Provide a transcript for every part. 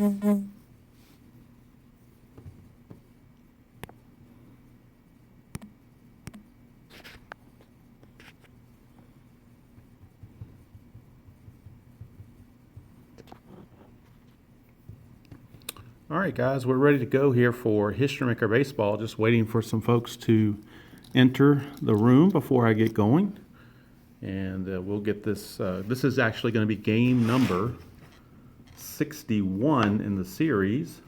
All right, guys, we're ready to go here for History Maker Baseball. Just waiting for some folks to enter the room before I get going. And we'll get this. This is actually going to be game number 61 in the series.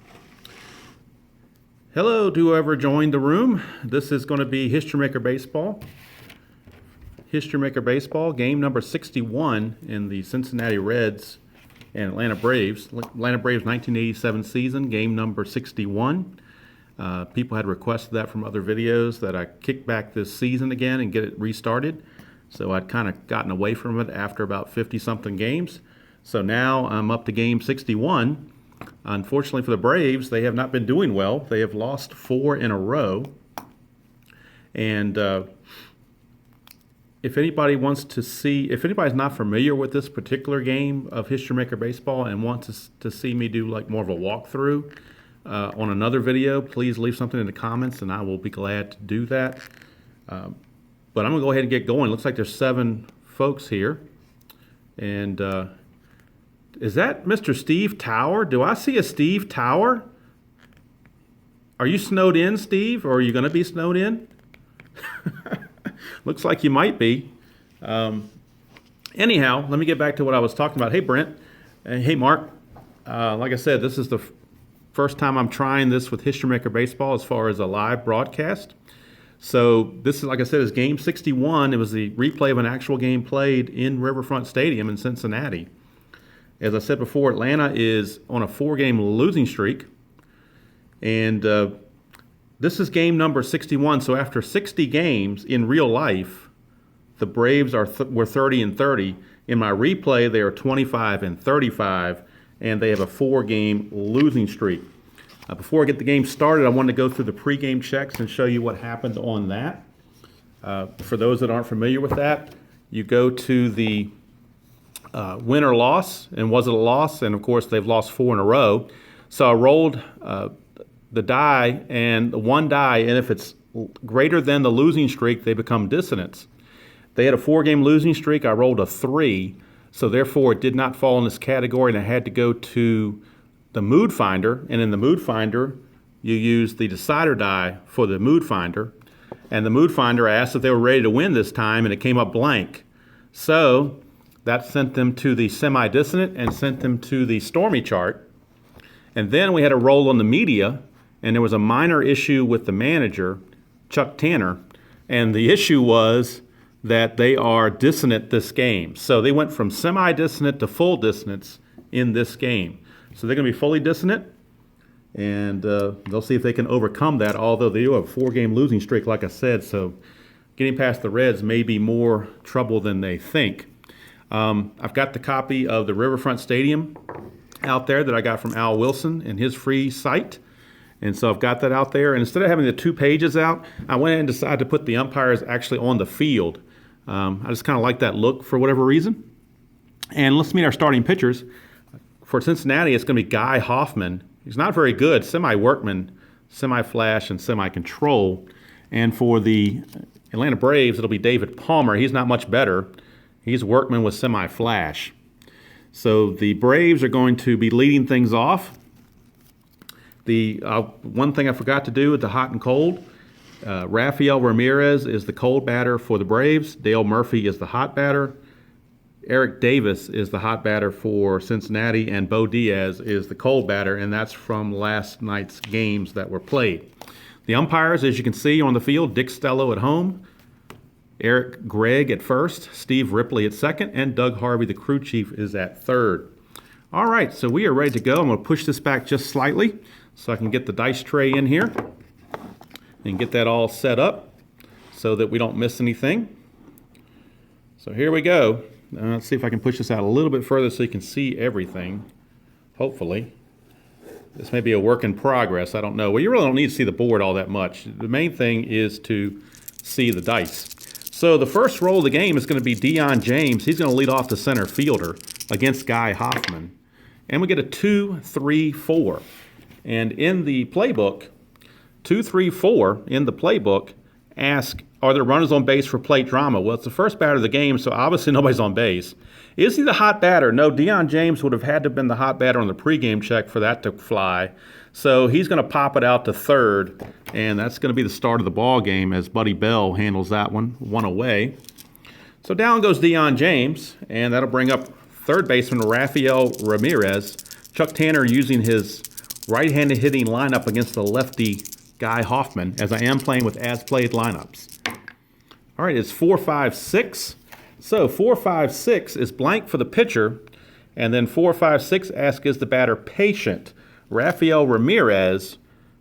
Hello to whoever joined the room. This is going to be History Maker Baseball. History Maker Baseball, game number 61 in the Cincinnati Reds and Atlanta Braves. Atlanta Braves 1987 season, game number 61. People had requested that from other videos that I kick back this season again and get it restarted. So I'd kind of gotten away from it after about 50-something games. So now I'm up to game 61. Unfortunately for the Braves, they have not been doing well. They have lost 4 in a row. And if anybody wants to see, if anybody's not familiar with this particular game of History Maker Baseball and wants to see me do like more of a walkthrough on another video, please leave something in the comments and I will be glad to do that. But I'm going to go ahead and get going. Looks like there's 7 folks here. And is that Mr. Steve Tower? Do I see a Steve Tower? Are you snowed in, Steve, or are you going to be snowed in? Looks like you might be. Anyhow, let me get back to what I was talking about. Hey, Brent. Hey, Mark. Like I said, this is the first time I'm trying this with History Maker Baseball as far as a live broadcast. So this is, like I said, is game 61. It was the replay of an actual game played in Riverfront Stadium in Cincinnati. As I said before, Atlanta is on a 4-game losing streak. And this is game number 61, so after 60 games in real life, the Braves were 30-30. In my replay, they are 25-35, and they have a 4-game losing streak. Before I get the game started, I wanted to go through the pregame checks and show you what happened on that. For those that aren't familiar with that, you go to the win or loss, and was it a loss? And of course, they've lost 4 in a row. So I rolled the die and the one die, and if it's greater than the losing streak, they become dissonants. They had a 4-game losing streak. I rolled a 3, so therefore it did not fall in this category, and I had to go to the mood finder. And in the mood finder, you use the decider die for the mood finder. And the mood finder asked if they were ready to win this time, and it came up blank. So that sent them to the semi-dissonant and sent them to the stormy chart. And then we had a roll on the media, and there was a minor issue with the manager, Chuck Tanner, and the issue was that they are dissonant this game. So they went from semi-dissonant to full dissonance in this game. So they're going to be fully dissonant, and they'll see if they can overcome that, although they do have a 4-game losing streak, like I said, so getting past the Reds may be more trouble than they think. I've got the copy of the Riverfront Stadium out there that I got from Al Wilson and his free site. And so I've got that out there. And instead of having the 2 pages out, I went and decided to put the umpires actually on the field. I just kind of like that look for whatever reason. And let's meet our starting pitchers. For Cincinnati, it's going to be Guy Hoffman. He's not very good, semi-workman, semi-flash, and semi-control. And for the Atlanta Braves, it'll be David Palmer. He's not much better. He's workman with semi-flash. So the Braves are going to be leading things off. The one thing I forgot to do with the hot and cold, Rafael Ramirez is the cold batter for the Braves. Dale Murphy is the hot batter. Eric Davis is the hot batter for Cincinnati, and Bo Diaz is the cold batter, and that's from last night's games that were played. The umpires, as you can see on the field, Dick Stello at home, Eric Gregg at first, Steve Ripley at second, and Doug Harvey, the crew chief, is at third. All right, so we are ready to go. I'm going to push this back just slightly so I can get the dice tray in here and get that all set up so that we don't miss anything. So here we go. Let's see if I can push this out a little bit further so you can see everything, hopefully. This may be a work in progress. I don't know. Well, you really don't need to see the board all that much. The main thing is to see the dice. So the first roll of the game is going to be Deion James. He's going to lead off the center fielder against Guy Hoffman. and we get a 2-3-4. And in the playbook, 2-3-4 in the playbook ask, are there runners on base for plate drama? Well, it's the first batter of the game, so obviously nobody's on base. Is he the hot batter? No, Deion James would have had to have been the hot batter on the pregame check for that to fly. So he's going to pop it out to third, and that's going to be the start of the ball game as Buddy Bell handles that one away. So down goes Deion James, and that'll bring up third baseman Rafael Ramirez. Chuck Tanner using his right-handed hitting lineup against the lefty Guy Hoffman, as I am playing with as-played lineups. All right, it's 4-5-6. So 4-5-6 is blank for the pitcher, and then 4-5-6 asks, is the batter patient? Rafael Ramirez,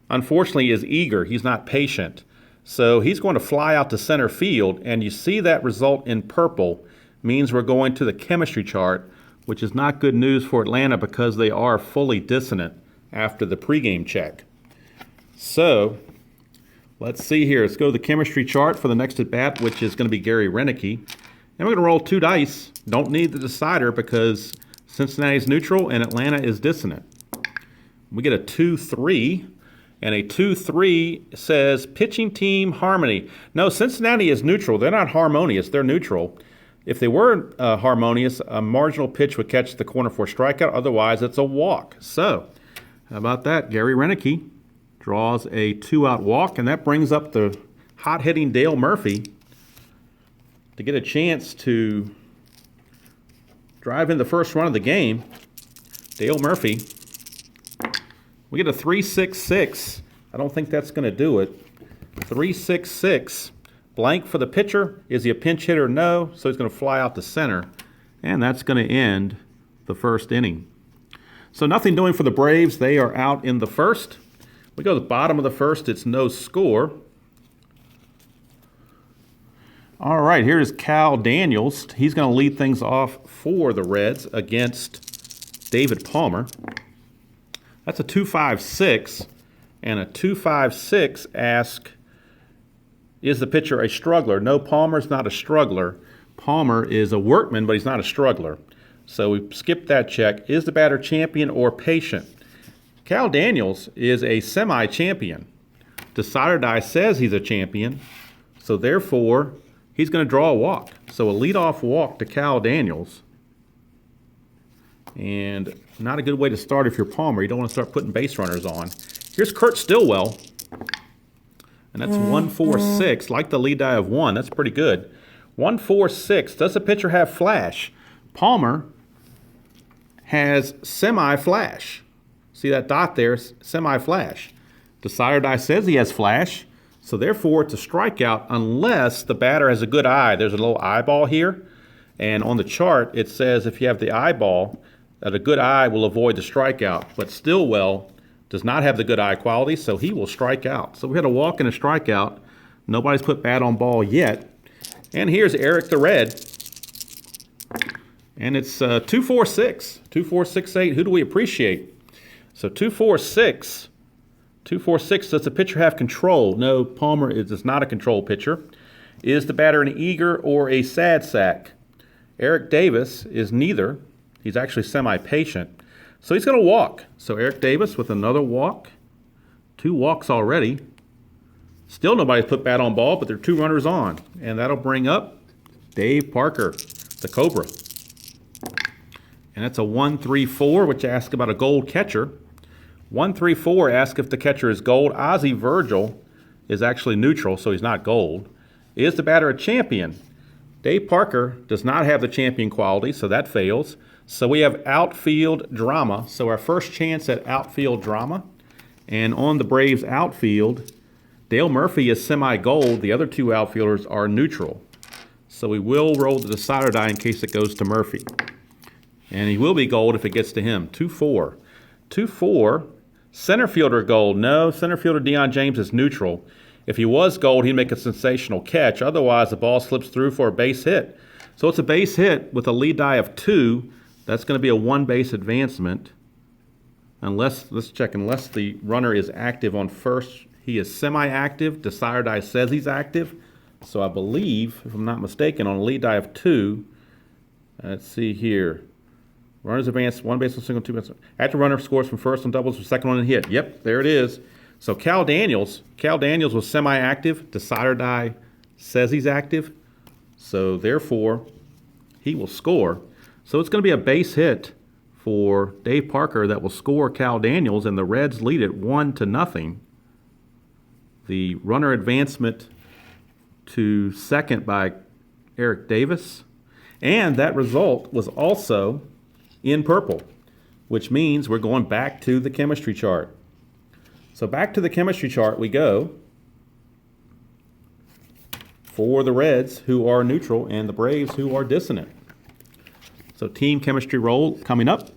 unfortunately, is eager. He's not patient. So he's going to fly out to center field, and you see that result in purple means we're going to the chemistry chart, which is not good news for Atlanta because they are fully dissonant after the pregame check. So let's see here. Let's go to the chemistry chart for the next at bat, which is going to be Gary Renicky. And we're going to roll 2 dice. Don't need the decider because Cincinnati is neutral and Atlanta is dissonant. We get a 2-3, and a 2-3 says pitching team harmony. No, Cincinnati is neutral. They're not harmonious. They're neutral. If they were harmonious, a marginal pitch would catch the corner for a strikeout. Otherwise, it's a walk. So how about that? Gary Renicky draws a 2-out walk, and that brings up the hot-hitting Dale Murphy to get a chance to drive in the first run of the game. Dale Murphy. We get a 3-6-6. I don't think that's going to do it. 3-6-6. Blank for the pitcher. Is he a pinch hitter? No. So he's going to fly out to center. And that's going to end the first inning. So nothing doing for the Braves. They are out in the first. We go to the bottom of the first. It's no score. All right, here's Cal Daniels. He's going to lead things off for the Reds against David Palmer. That's a 2-5-6, and a 2-5-6 asks, is the pitcher a struggler? No, Palmer's not a struggler. Palmer is a workman, but he's not a struggler. So we skipped that check. Is the batter champion or patient? Cal Daniels is a semi-champion. Decider Die says he's a champion, so therefore he's going to draw a walk. So a leadoff walk to Cal Daniels. And not a good way to start if you're Palmer. You don't want to start putting base runners on. Here's Kurt Stillwell. And that's 1-4-6. Like the lead die of 1. That's pretty good. 1-4-6. Does the pitcher have flash? Palmer has semi-flash. See that dot there? Semi-flash. Decider Die says he has flash. So therefore, it's a strikeout unless the batter has a good eye. There's a little eyeball here. And on the chart, it says if you have the eyeball, that a good eye will avoid the strikeout. But Stillwell does not have the good eye quality, so he will strike out. So we had a walk and a strikeout. Nobody's put bat on ball yet. And here's Eric the Red. And it's 2-4-6. 2-4-6-8. Who do we appreciate? So 2-4-6. 2-4-6. Does the pitcher have control? No, Palmer is not a control pitcher. Is the batter an eager or a sad sack? Eric Davis is neither. He's actually semi-patient. So he's going to walk. So Eric Davis with another walk. 2 walks already. Still nobody's put bat on ball, but there are 2 runners on. And that'll bring up Dave Parker, the Cobra. And that's a 1-3-4, which asks about a gold catcher. 1-3-4 asks if the catcher is gold. Ozzie Virgil is actually neutral, so he's not gold. Is the batter a champion? Dave Parker does not have the champion quality, so that fails. So we have outfield drama. So our first chance at outfield drama. And on the Braves outfield, Dale Murphy is semi-gold. The other 2 outfielders are neutral. So we will roll the decider die in case it goes to Murphy. And he will be gold if it gets to him. 2-4. 2-4. Center fielder gold. No, center fielder Deion James is neutral. If he was gold, he'd make a sensational catch. Otherwise, the ball slips through for a base hit. So it's a base hit with a lead die of 2. That's going to be a 1-base advancement. Unless the runner is active on first. He is semi-active. Decider Die says he's active. So I believe, if I'm not mistaken, on a lead die of 2, let's see here. Runners advance, one base on single, two base. After runner scores from first on doubles, from second on and hit. Yep, there it is. So Cal Daniels was semi-active. Decider die says he's active. So therefore, he will score. So it's going to be a base hit for Dave Parker that will score Cal Daniels, and the Reds lead it 1-0. The runner advancement to second by Eric Davis. And that result was also in purple, which means we're going back to the chemistry chart. So back to the chemistry chart we go for the Reds, who are neutral, and the Braves, who are dissonant. So team chemistry roll coming up,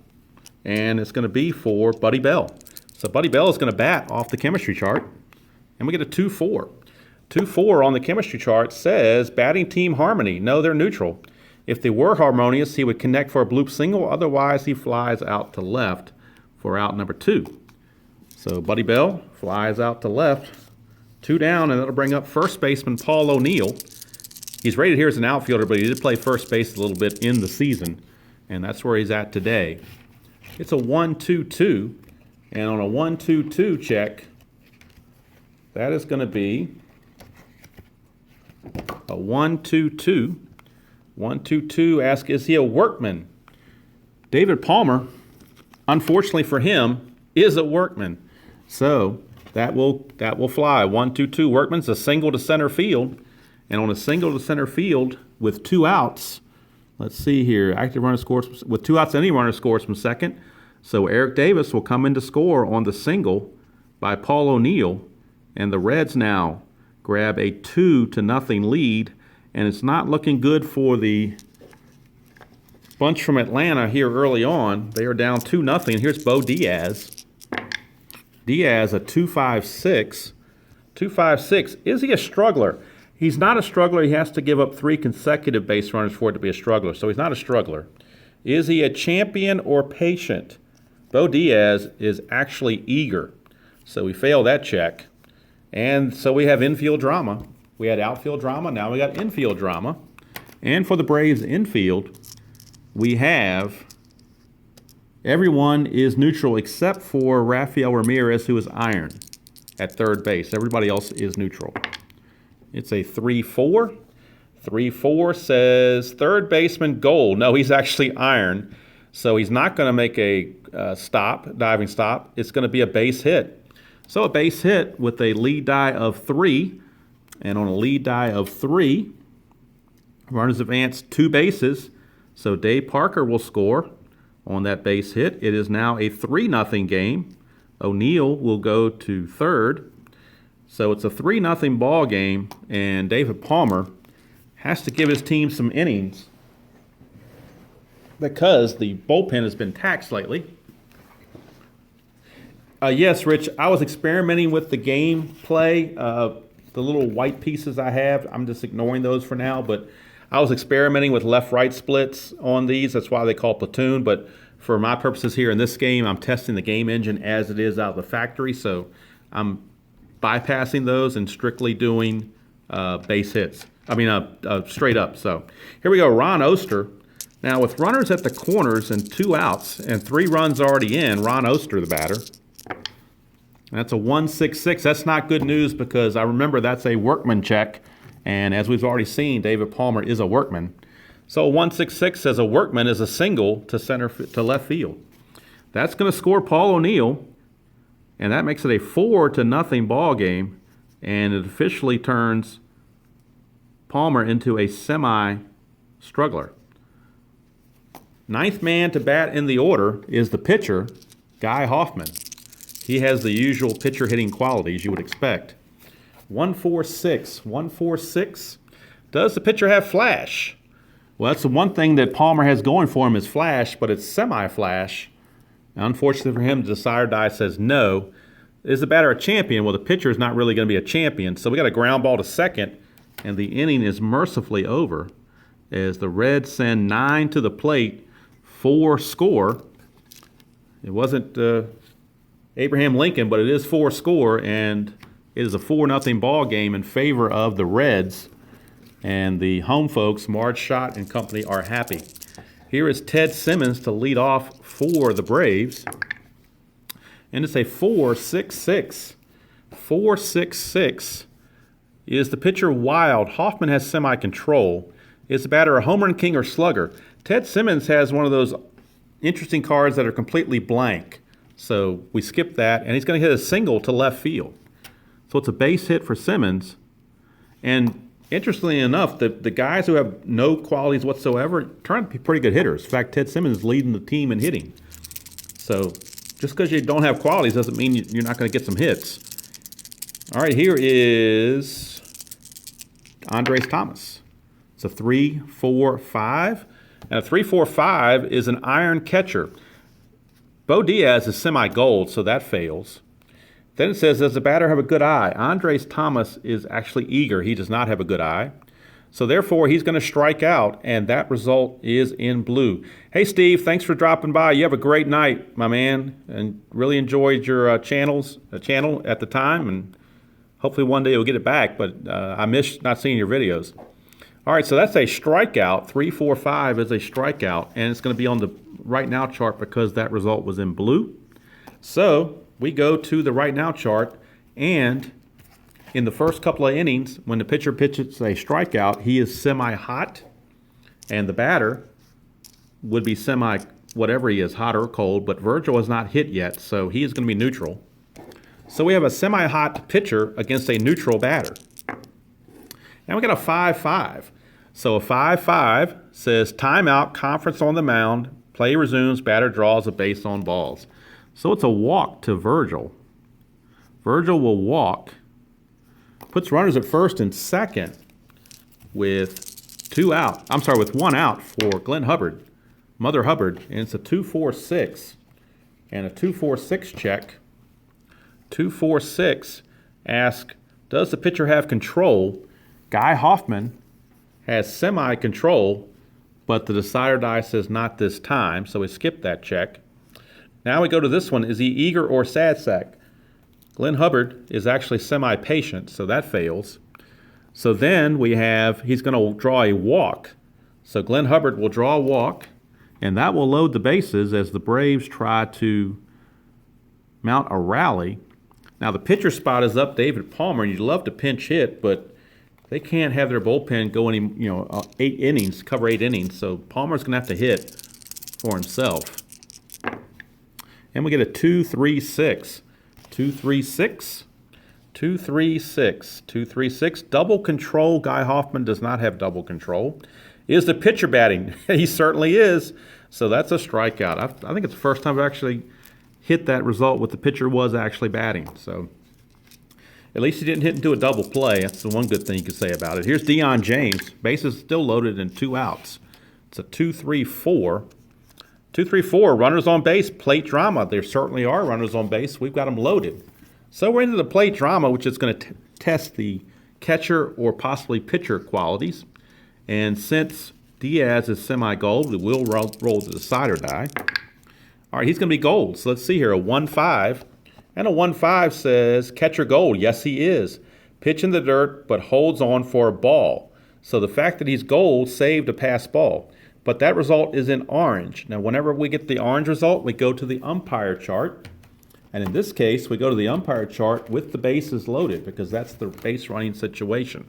and it's going to be for Buddy Bell. So Buddy Bell is going to bat off the chemistry chart, and we get a 2-4. 2-4 on the chemistry chart says batting team harmony. No, they're neutral. If they were harmonious, he would connect for a bloop single. Otherwise, he flies out to left for out number 2. So Buddy Bell flies out to left, 2 down, and that'll bring up first baseman Paul O'Neill. He's rated here as an outfielder, but he did play first base a little bit in the season, and that's where he's at today. It's a 1-2-2, and on a 1-2-2 check, that is going to be a 1-2-2. 1-2-2 asks, is he a workman? David Palmer, unfortunately for him, is a workman. So that will fly. 1-2-2. Workman's a single to center field. And on a single to center field with 2 outs, let's see here. Active runner scores with 2 outs, any runner scores from second. So Eric Davis will come in to score on the single by Paul O'Neill. And the Reds now grab a 2-0 lead. And it's not looking good for the bunch from Atlanta here early on. They are down 2-0. Here's Bo Diaz. Diaz, a 2.56. 2.56. Is he a struggler? He's not a struggler. He has to give up 3 consecutive base runners for it to be a struggler. So he's not a struggler. Is he a champion or patient? Bo Diaz is actually eager. So we fail that check. And so we have infield drama. We had outfield drama. Now we got infield drama. And for the Braves infield, we have everyone is neutral except for Rafael Ramirez, who is iron at third base. Everybody else is neutral. It's a 3-4. 3-4 says third baseman gold. No, he's actually iron. So he's not going to make a diving stop. It's going to be a base hit. So a base hit with a lead die of 3. And on a lead die of 3, runners advance 2 bases. So Dave Parker will score on that base hit. It is now a 3-0 game. O'Neill will go to third. So it's a 3-0 ball game, and David Palmer has to give his team some innings because the bullpen has been taxed lately. Yes, Rich, I was experimenting with the gameplay. The little white pieces I have, I'm just ignoring those for now, but I was experimenting with left-right splits on these. That's why they call platoon, but for my purposes here in this game, I'm testing the game engine as it is out of the factory, so I'm bypassing those and strictly doing base hits. Straight up. So here we go, Ron Oster. Now with runners at the corners and 2 outs and 3 runs already in, Ron Oster, the batter. That's a 1.66. That's not good news because I remember that's a workman check. And as we've already seen, David Palmer is a workman. So 1.66 says a workman is a single to left field. That's going to score Paul O'Neill. And that makes it a 4-0 ball game. And it officially turns Palmer into a semi-struggler. 9th man to bat in the order is the pitcher, Guy Hoffman. He has the usual pitcher hitting qualities you would expect. 1.46. 1.46. Does the pitcher have flash? Well, that's the one thing that Palmer has going for him is flash, but it's semi-flash. Unfortunately for him, the Decider die says no. Is the batter a champion? Well, the pitcher is not really going to be a champion. So we got a ground ball to second, and the inning is mercifully over as the Reds send 9 to the plate, 4 score. It wasn't Abraham Lincoln, but it is 4 score, and it is a 4-0 ball game in favor of the Reds. And the home folks, Marge Schott and company, are happy. Here is Ted Simmons to lead off for the Braves. And it's a 4-6-6. 4-6-6. Is the pitcher wild? Hoffman has semi-control. Is the batter a home run king or slugger? Ted Simmons has one of those interesting cards that are completely blank. So we skip that, and he's going to hit a single to left field. So it's a base hit for Simmons. And interestingly enough, the guys who have no qualities whatsoever turn out to be pretty good hitters. In fact, Ted Simmons is leading the team in hitting. So just because you don't have qualities doesn't mean you're not going to get some hits. All right, here is Andres Thomas. It's a 3-4-5. And a 3-4-5 is an iron catcher. Bo Diaz is semi-gold, so that fails. Then it says, does the batter have a good eye? Andres Thomas is actually eager. He does not have a good eye. So therefore, he's going to strike out, and that result is in blue. Hey, Steve, thanks for dropping by. You have a great night, my man, and really enjoyed your channel at the time, and hopefully one day you'll get it back, but I miss not seeing your videos. All right, so that's a strikeout. 3-4-5 is a strikeout, and it's going to be on the right now chart because that result was in blue. So we go to the right now chart, and in the first couple of innings, when the pitcher pitches a strikeout, he is semi-hot, and the batter would be whatever he is, hot or cold, but Virgil has not hit yet, so he is going to be neutral. So we have a semi-hot pitcher against a neutral batter. Now we got a 5-5. So a 5-5 says timeout, conference on the mound, play resumes, batter draws a base on balls. So it's a walk to Virgil. Virgil will walk, puts runners at first and second with one out for Glenn Hubbard, Mother Hubbard, and it's a 2-4-6 and a 2-4-6 check. 2-4-6 ask, does the pitcher have control? Guy Hoffman has semi-control, but the decider die says not this time, so we skip that check. Now we go to this one. Is he eager or sad sack? Glenn Hubbard is actually semi-patient, so that fails. So then we have, he's going to draw a walk. So Glenn Hubbard will draw a walk, and that will load the bases as the Braves try to mount a rally. Now the pitcher spot is up, David Palmer, and you'd love to pinch hit, but they can't have their bullpen go any, 8 innings, cover 8 innings. So Palmer's going to have to hit for himself. And we get a 2-3-6. 2-3-6. 2-3-6. 2-3-6. Double control. Guy Hoffman does not have double control. Is the pitcher batting? He certainly is. So that's a strikeout. I think it's the first time I've actually hit that result with the pitcher was actually batting. So at least he didn't hit into a double play. That's the one good thing you can say about it. Here's Deion James. Bases still loaded and 2 outs. It's a 2-3-4. 2-3-4, runners on base, plate drama. There certainly are runners on base. We've got them loaded. So we're into the plate drama, which is going to test the catcher or possibly pitcher qualities. And since Diaz is semi-gold, we will roll the decider die. All right, he's going to be gold. So let's see here, a 1-5. And a 1-5 says catcher gold. Yes, he is. Pitch in the dirt, but holds on for a ball. So the fact that he's gold saved a pass ball. But that result is in orange. Now, whenever we get the orange result, we go to the umpire chart. And in this case, we go to the umpire chart with the bases loaded because that's the base running situation.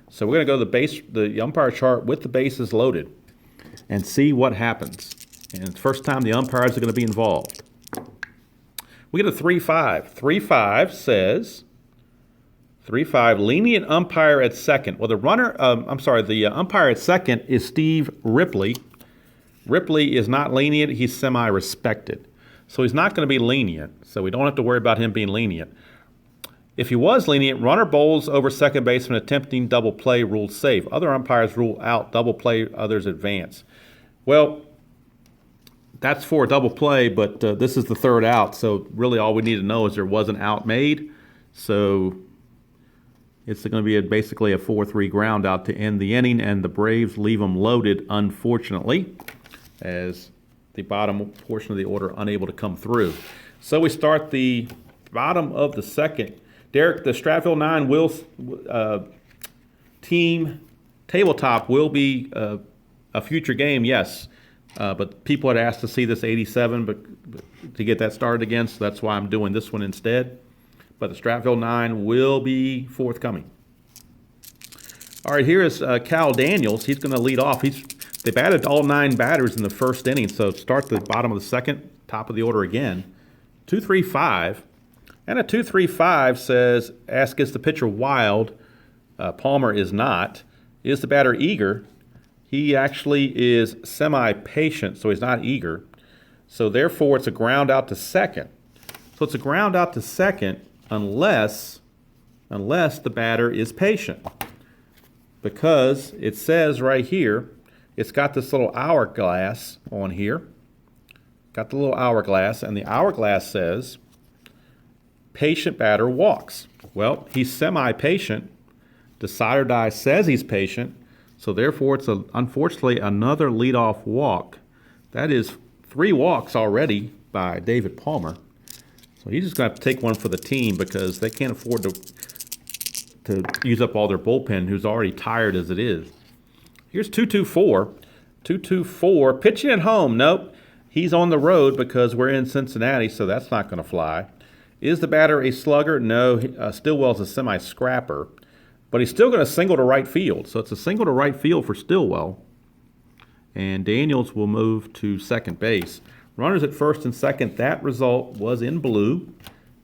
So we're going to go to the umpire chart with the bases loaded and see what happens. And it's the first time the umpires are going to be involved. We get a 3-5. 3-5 says, 3-5, lenient umpire at second. Well, the umpire at second is Steve Ripley. Ripley is not lenient. He's semi-respected. So he's not going to be lenient. So we don't have to worry about him being lenient. If he was lenient, runner bowls over second baseman attempting double play ruled safe. Other umpires rule out double play, others advance. Well, that's for a double play, but this is the third out. So really all we need to know is there was an out made. So it's going to be basically a 4-3 ground out to end the inning, and the Braves leave them loaded, unfortunately, as the bottom portion of the order unable to come through. So we start the bottom of the second. Derek, the Stratfield 9 team tabletop will be a future game, yes. But people had asked to see this 87 but to get that started again, so that's why I'm doing this one instead. But the Stratville 9 will be forthcoming. All right, here is Cal Daniels. He's going to lead off. They batted all 9 batters in the first inning, so start the bottom of the second, top of the order again. 2-3-5. And a 2-3-5 says, ask, is the pitcher wild? Palmer is not. Is the batter eager? He actually is semi-patient, so he's not eager. So therefore, it's a ground out to second. So it's a ground out to second unless the batter is patient. Because it says right here, it's got this little hourglass on here. Got the little hourglass, and the hourglass says, patient batter walks. Well, he's semi-patient. Decide or Die says he's patient, so therefore it's unfortunately another leadoff walk. That is 3 walks already by David Palmer. So he's just going to have to take one for the team because they can't afford to use up all their bullpen, who's already tired as it is. Here's 2-2-4. 2-2-4, pitching at home. Nope, he's on the road because we're in Cincinnati, so that's not going to fly. Is the batter a slugger? No, Stillwell's a semi-scrapper. But he's still going to single to right field. So it's a single to right field for Stillwell. And Daniels will move to second base. Runners at first and second. That result was in blue,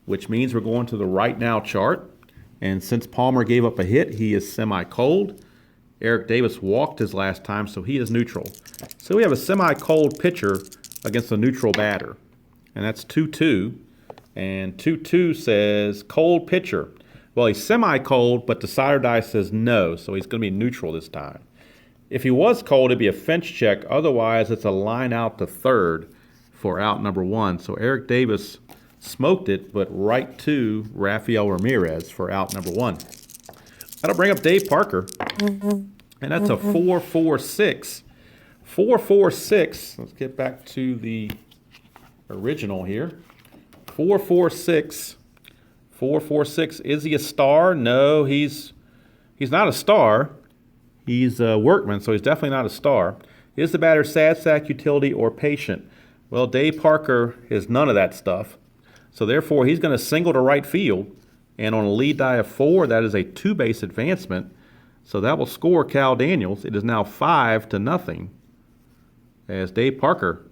which means we're going to the right now chart. And since Palmer gave up a hit, he is semi-cold. Eric Davis walked his last time, so he is neutral. So we have a semi-cold pitcher against a neutral batter. And that's 2-2. And 2-2 says cold pitcher. Well, he's semi-cold, but Decide or Die says no, so he's going to be neutral this time. If he was cold, it'd be a fence check. Otherwise, it's a line out to third for out number 1. So Eric Davis smoked it, but right to Rafael Ramirez for out number 1. That'll bring up Dave Parker, and that's a 4-4-6. 4-4-6. Let's get back to the original here. 4-4-6. 4-4-6. Is he a star? No, he's not a star. He's a workman, so he's definitely not a star. Is the batter sad sack, utility, or patient? Well, Dave Parker is none of that stuff. So therefore, he's going to single to right field. And on a lead die of 4, that is a 2-base advancement. So that will score Cal Daniels. It is now 5-0 as Dave Parker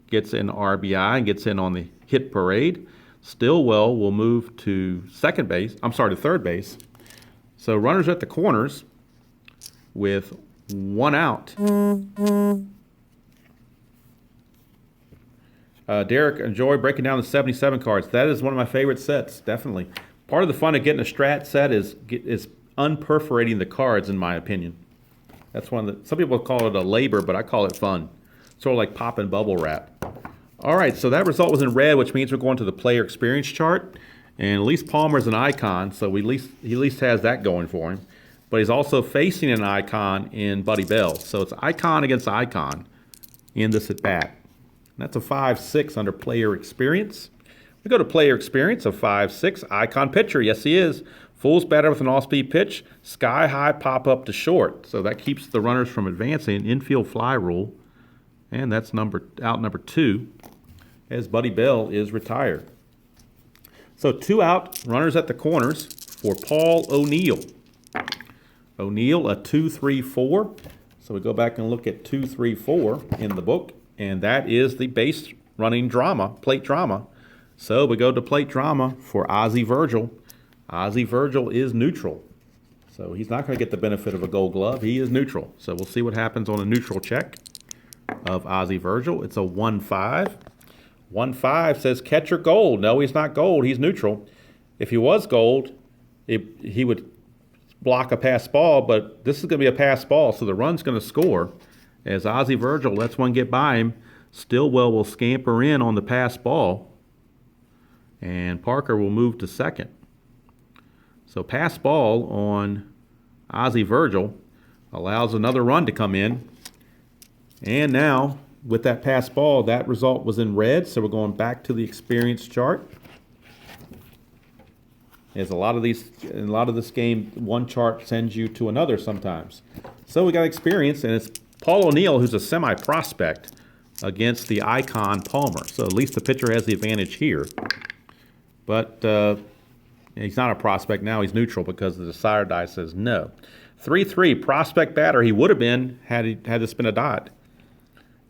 gets in RBI and gets in on the hit parade. Stillwell will move to third base. So runners at the corners with 1 out. Derek, enjoy breaking down the 77 cards. That is one of my favorite sets, definitely. Part of the fun of getting a strat set is unperforating the cards, in my opinion. That's some people call it a labor, but I call it fun. Sort of like popping bubble wrap. All right, so that result was in red, which means we're going to the player experience chart. And at least Palmer's an icon, so he at least has that going for him. But he's also facing an icon in Buddy Bell. So it's icon against icon in this at-bat. That's a 5-6 under player experience. We go to player experience, a 5-6. Icon pitcher, yes he is. Fool's batter with an off-speed pitch. Sky-high pop-up to short. So that keeps the runners from advancing. Infield fly rule. And that's out number 2 as Buddy Bell is retired. So 2 out, runners at the corners for Paul O'Neill. O'Neill, a 2-3-4. So we go back and look at 2-3-4 in the book, and that is the base running drama, plate drama. So we go to plate drama for Ozzie Virgil. Ozzie Virgil is neutral. So he's not going to get the benefit of a gold glove. He is neutral. So we'll see what happens on a neutral check of Ozzie Virgil. It's a 1-5. 1-5 says catcher gold. No, he's not gold. He's neutral. If he was gold, he would block a pass ball, but this is going to be a pass ball, so the run's going to score. As Ozzie Virgil lets one get by him, Stillwell will scamper in on the pass ball, and Parker will move to second. So pass ball on Ozzie Virgil allows another run to come in. And now, with that pass ball, that result was in red, so we're going back to the experience chart. As in a lot of this game, one chart sends you to another sometimes. So we got experience, and it's Paul O'Neill, who's a semi-prospect. against the icon Palmer. So at least the pitcher has the advantage here. But he's not a prospect now. He's neutral because the decider die says no. 3-3, prospect batter. He would have been had this been a dot.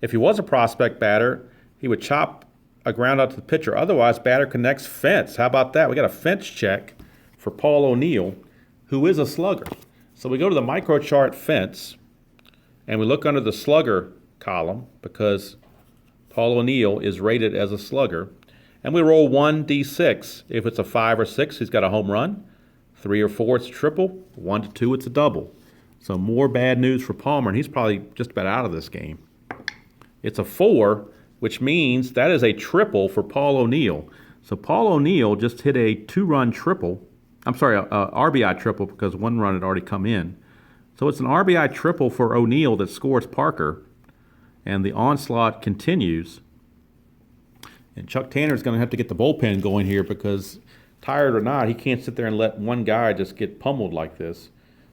If he was a prospect batter, he would chop a ground out to the pitcher. Otherwise, batter connects fence. How about that? We got a fence check for Paul O'Neill, who is a slugger. So we go to the micro chart fence, and we look under the slugger column because Paul O'Neill is rated as a slugger. And we roll 1d6. If it's a 5 or 6, he's got a home run. 3 or 4, it's a triple. 1 to 2, it's a double. So more bad news for Palmer, and he's probably just about out of this game. It's a 4, which means that is a triple for Paul O'Neill. So Paul O'Neill just hit a 2-run triple. I'm sorry, a RBI triple because 1 run had already come in. So it's an RBI triple for O'Neill that scores Parker, and the onslaught continues. And Chuck Tanner's going to have to get the bullpen going here because, tired or not, he can't sit there and let one guy just get pummeled like this.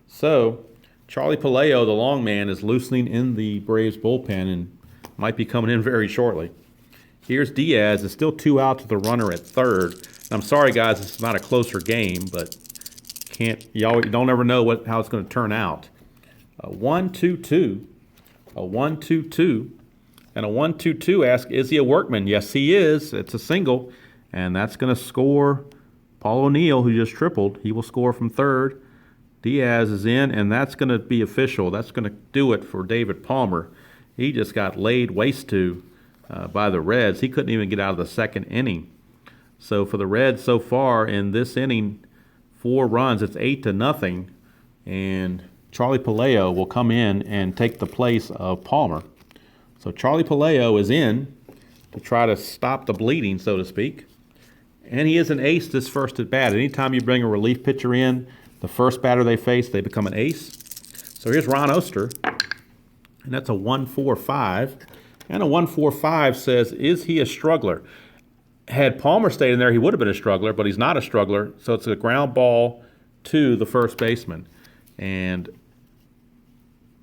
So Charlie Palaio, the long man, is loosening in the Braves bullpen and might be coming in very shortly. Here's Diaz. It's still 2 out to the runner at third. And I'm sorry, guys, this is not a closer game, but you don't ever know how it's going to turn out. A 1-2-2, a 1-2-2, and a 1-2-2. Ask, is he a workman? Yes, he is. It's a single, and that's going to score Paul O'Neill, who just tripled. He will score from third. Diaz is in, and that's going to be official. That's going to do it for David Palmer. He just got laid waste to by the Reds. He couldn't even get out of the second inning. So for the Reds so far in this inning, 4 runs, it's 8-0, and Charlie Palaio will come in and take the place of Palmer. So Charlie Palaio is in to try to stop the bleeding, so to speak. And he is an ace this first at bat. Anytime you bring a relief pitcher in, the first batter they face, they become an ace. So here's Ron Oster, and that's a 1-4-5. And a 1-4-5 says, is he a struggler? Had Palmer stayed in there, he would have been a struggler, but he's not a struggler. So it's a ground ball to the first baseman. And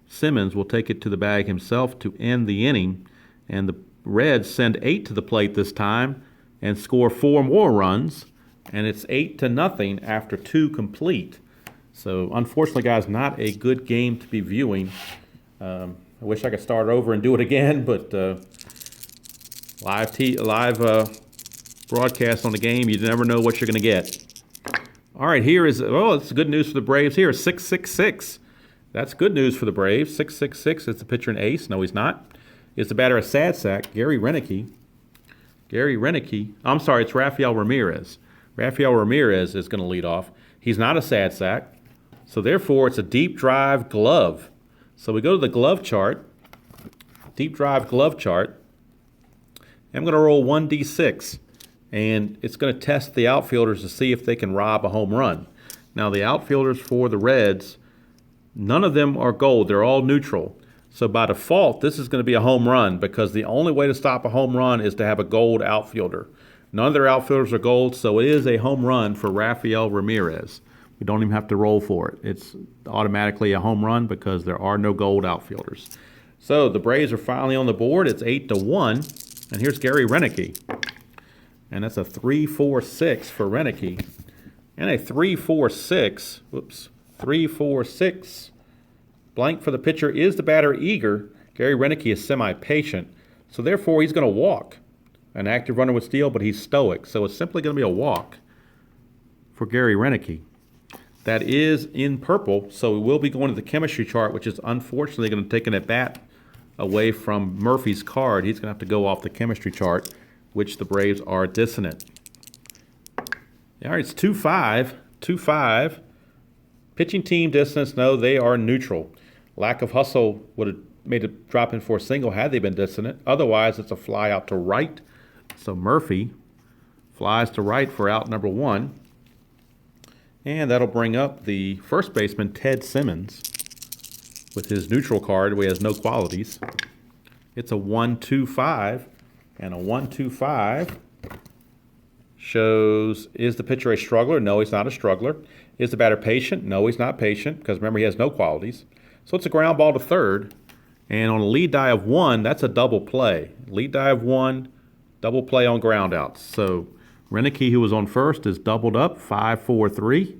Simmons will take it to the bag himself to end the inning. And the Reds send 8 to the plate this time and score 4 more runs. And it's 8-0 after 2 complete. So unfortunately, guys, not a good game to be viewing. I wish I could start over and do it again, but live broadcast on the game, you never know what you're going to get. All right, here is, it's good news for the Braves here, 6-6-6. That's good news for the Braves. 6-6-6, it's the pitcher an ace. No, he's not. It's the batter a sad sack, Gary Renicky. I'm sorry, it's Rafael Ramirez. Rafael Ramirez is going to lead off. He's not a sad sack, so therefore it's a deep drive glove. So we go to the glove chart, deep drive glove chart. I'm going to roll 1d6, and it's going to test the outfielders to see if they can rob a home run. Now, the outfielders for the Reds, none of them are gold. They're all neutral. So by default, this is going to be a home run because the only way to stop a home run is to have a gold outfielder. None of their outfielders are gold, so it is a home run for Rafael Ramirez. We don't even have to roll for it. It's automatically a home run because there are no gold outfielders. So the Braves are finally on the board. It's 8-1, and here's Gary Renicky. And that's a 3-4-6 for Renicky. And a 3-4-6, 3-4-6. Blank for the pitcher. Is the batter eager? Gary Renicky is semi-patient, so therefore he's going to walk. An active runner would steal, but he's stoic, so it's simply going to be a walk for Gary Renicky. That is in purple, so we will be going to the chemistry chart, which is unfortunately going to take an at-bat away from Murphy's card. He's going to have to go off the chemistry chart, which the Braves are dissonant. All right, it's 2-5, 2-5. Pitching team dissonance, no, they are neutral. Lack of hustle would have made it drop in for a single had they been dissonant. Otherwise, it's a fly out to right. So Murphy flies to right for out number 1. And that'll bring up the first baseman, Ted Simmons, with his neutral card where he has no qualities. It's a 1-2-5, and a 1-2-5 shows, is the pitcher a struggler? No, he's not a struggler. Is the batter patient? No, he's not patient, because remember, he has no qualities. So it's a ground ball to third, And on a lead die of 1, that's a double play. Lead die of 1, double play on ground outs. So Renicky, who was on first, is doubled up 5-4-3.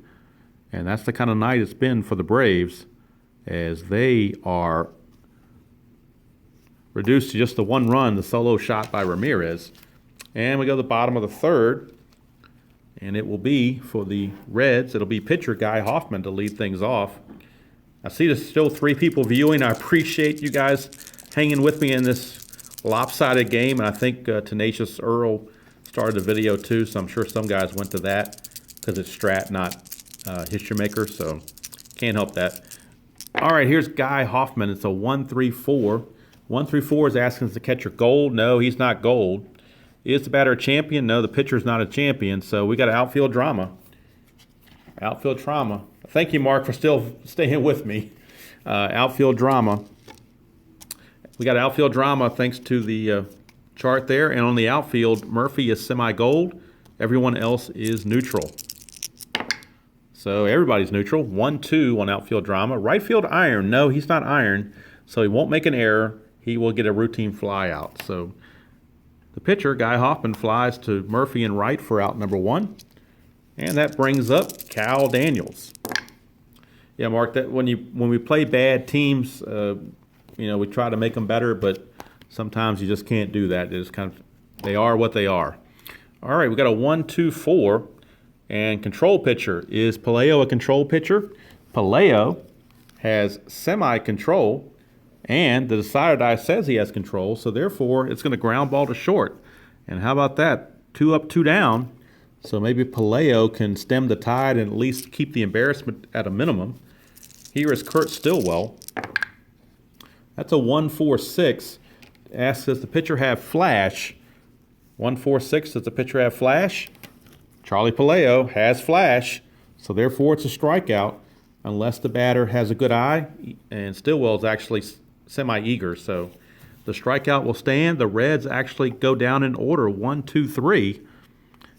And that's the kind of night it's been for the Braves, as they are reduced to just the 1 run, the solo shot by Ramirez. And we go to the bottom of the 3rd, and it will be for the Reds. It'll be pitcher Guy Hoffman to lead things off. I see there's still 3 people viewing. I appreciate you guys hanging with me in this lopsided game, and I think Tenacious Earl started the video too, so I'm sure some guys went to that because it's Strat, not History Maker, so can't help that. All right, here's Guy Hoffman. It's a 1-3-4. 1-3-4 is asking us to catcher gold. No, he's not gold. Is the batter a champion? No, the pitcher's not a champion, so we got an outfield drama. Outfield drama. Thank you, Mark, for still staying with me. Outfield drama. We got outfield drama thanks to the chart there. And on the outfield, Murphy is semi-gold. Everyone else is neutral. So everybody's neutral. 1-2 on outfield drama. Right field iron. No, he's not iron, so he won't make an error. He will get a routine fly out. So the pitcher, Guy Hoffman, flies to Murphy in right for out number 1. And that brings up Cal Daniels. Yeah, Mark, that when we play bad teams, we try to make them better, but sometimes you just can't do that. They are what they are. All right, we got a 1-2-4, and control pitcher. Is Palaio a control pitcher? Palaio has semi-control, and the decider die says he has control, so therefore it's going to ground ball to short. And how about that? 2 up, 2 down. So maybe Palaio can stem the tide and at least keep the embarrassment at a minimum. Here is Kurt Stillwell. That's a 1-4-6. Asks, does the pitcher have flash? 1-4-6, does the pitcher have flash? Charlie Palaio has flash, so therefore it's a strikeout unless the batter has a good eye, and Stillwell's actually semi-eager, so the strikeout will stand. The Reds actually go down in order, 1, 2, 3,